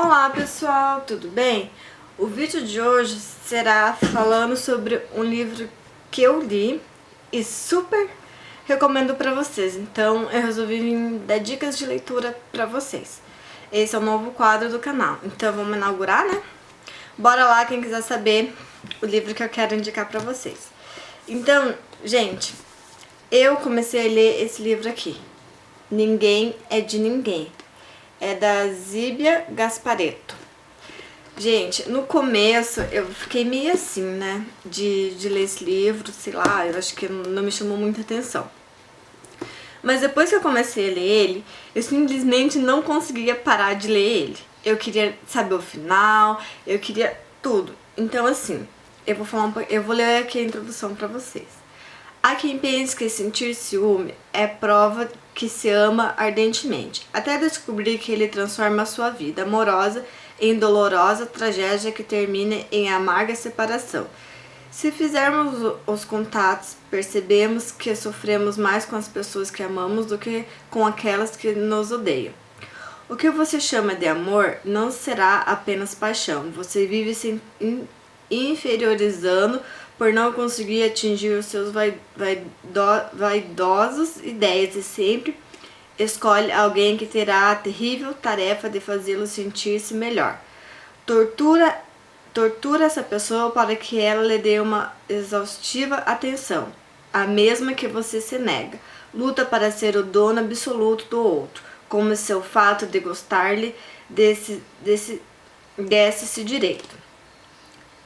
Olá pessoal, tudo bem? O vídeo de hoje será falando sobre um livro que eu li e super recomendo pra vocês. Então eu resolvi vir dar dicas de leitura pra vocês. Esse é o novo quadro do canal, então vamos inaugurar, né? Bora lá quem quiser saber o livro que eu quero indicar pra vocês. Então, gente, eu comecei a ler esse livro aqui, Ninguém é de Ninguém. É da Zíbia Gasparetto. Gente, no começo eu fiquei meio assim, né, de ler esse livro, sei lá, eu acho que não me chamou muita atenção. Mas depois que eu comecei a ler ele, eu simplesmente não conseguia parar de ler ele. Eu queria saber o final, eu queria tudo. Então assim, eu vou ler aqui a introdução pra vocês. Há quem pense que sentir ciúme é prova que se ama ardentemente, até descobrir que ele transforma a sua vida amorosa em dolorosa tragédia que termina em amarga separação. Se fizermos os contatos, percebemos que sofremos mais com as pessoas que amamos do que com aquelas que nos odeiam. O que você chama de amor não será apenas paixão, você vive se inferiorizando por não conseguir atingir os seus vaidosos ideias e sempre escolhe alguém que terá a terrível tarefa de fazê-lo sentir-se melhor. Tortura essa pessoa para que ela lhe dê uma exaustiva atenção, a mesma que você se nega. Luta para ser o dono absoluto do outro, como se o fato de gostar-lhe desse direito.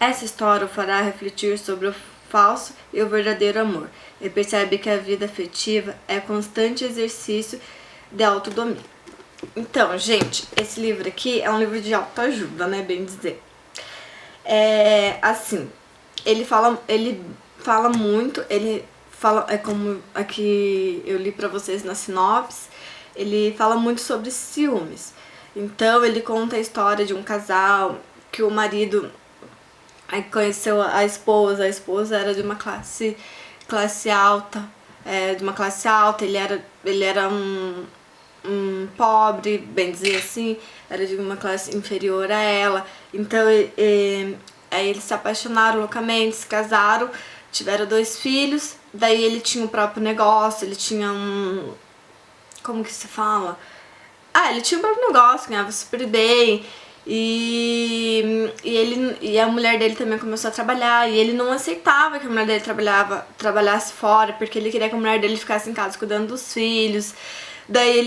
Essa história o fará refletir sobre o falso e o verdadeiro amor, e percebe que a vida afetiva é constante exercício de autodomínio. Então, gente, esse livro aqui é um livro de autoajuda, né, bem dizer. Assim, ele fala muito, é como aqui eu li pra vocês na sinopse, ele fala muito sobre ciúmes. Então, ele conta a história de um casal que o marido conheceu a esposa era de uma classe alta, ele era um pobre, bem dizer assim, era de uma classe inferior a ela. Então aí eles se apaixonaram loucamente, se casaram, tiveram 2 filhos, daí ele tinha o próprio negócio, ele tinha como que se fala? Ele tinha o próprio negócio, ganhava super bem. E a mulher dele também começou a trabalhar, e ele não aceitava que a mulher dele trabalhasse fora, porque ele queria que a mulher dele ficasse em casa cuidando dos filhos. Daí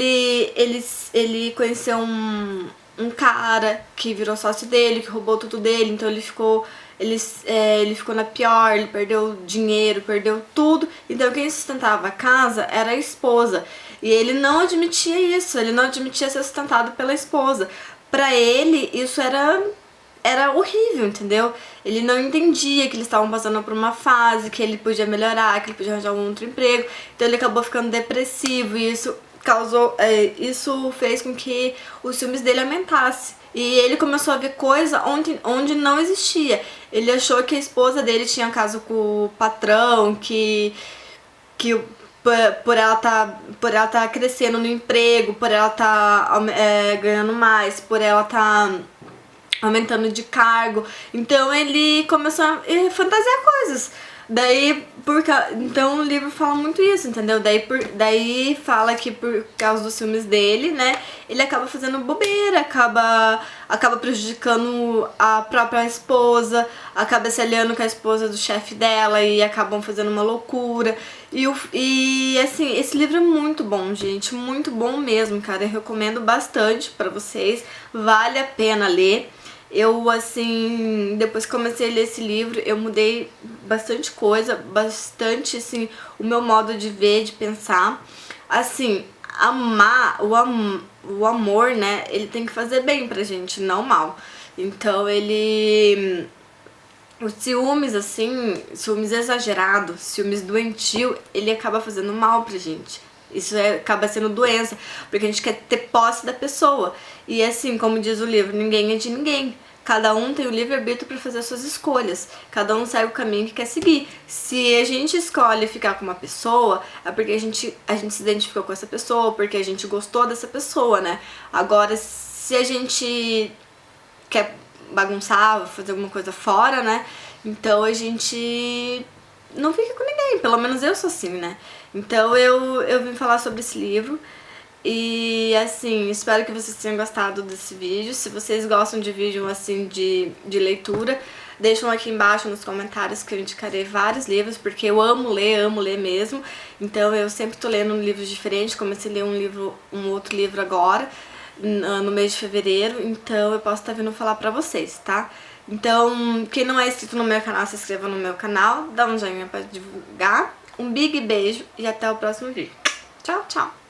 ele conheceu um cara que virou sócio dele, que roubou tudo dele, então ele ficou na pior, ele perdeu dinheiro, perdeu tudo. Então quem sustentava a casa era a esposa, e ele não admitia isso, ele não admitia ser sustentado pela esposa. Pra ele, isso era horrível, entendeu? Ele não entendia que eles estavam passando por uma fase, que ele podia melhorar, que ele podia arranjar um outro emprego. Então ele acabou ficando depressivo e isso fez com que os ciúmes dele aumentasse. E ele começou a ver coisa onde não existia. Ele achou que a esposa dele tinha caso com o patrão, que por ela tá crescendo no emprego, por ela tá ganhando mais, por ela tá aumentando de cargo. Então ele começou a fantasiar coisas. Então o livro fala muito isso, entendeu? Daí fala que por causa dos ciúmes dele, né, ele acaba fazendo bobeira, acaba prejudicando a própria esposa, acaba se aliando com a esposa do chefe dela e acabam fazendo uma loucura. E assim, esse livro é muito bom, gente, muito bom mesmo, cara. Eu recomendo bastante pra vocês, vale a pena ler. Eu, assim, depois que comecei a ler esse livro, eu mudei bastante coisa, bastante, assim, o meu modo de ver, de pensar. Assim, o amor, né, ele tem que fazer bem pra gente, não mal. Então, os ciúmes, assim, ciúmes exagerados, ciúmes doentio, ele acaba fazendo mal pra gente. Isso acaba sendo doença, porque a gente quer ter posse da pessoa. E assim, como diz o livro, ninguém é de ninguém. Cada um tem o livre-arbítrio para fazer as suas escolhas. Cada um segue o caminho que quer seguir. Se a gente escolhe ficar com uma pessoa, é porque a gente se identificou com essa pessoa, porque a gente gostou dessa pessoa, né? Agora, se a gente quer bagunçar, fazer alguma coisa fora, né? Então a gente não fica com ninguém, pelo menos eu sou assim, né? Então eu vim falar sobre esse livro. E assim, espero que vocês tenham gostado desse vídeo. Se vocês gostam de vídeo assim de leitura, deixam aqui embaixo nos comentários que eu indicarei vários livros, porque eu amo ler mesmo. Então eu sempre tô lendo livros diferentes, comecei a ler um outro livro agora, no mês de fevereiro, então eu posso estar vindo falar pra vocês, tá? Então, quem não é inscrito no meu canal, se inscreva no meu canal, dá um joinha pra divulgar. Um big beijo e até o próximo vídeo. Tchau, tchau!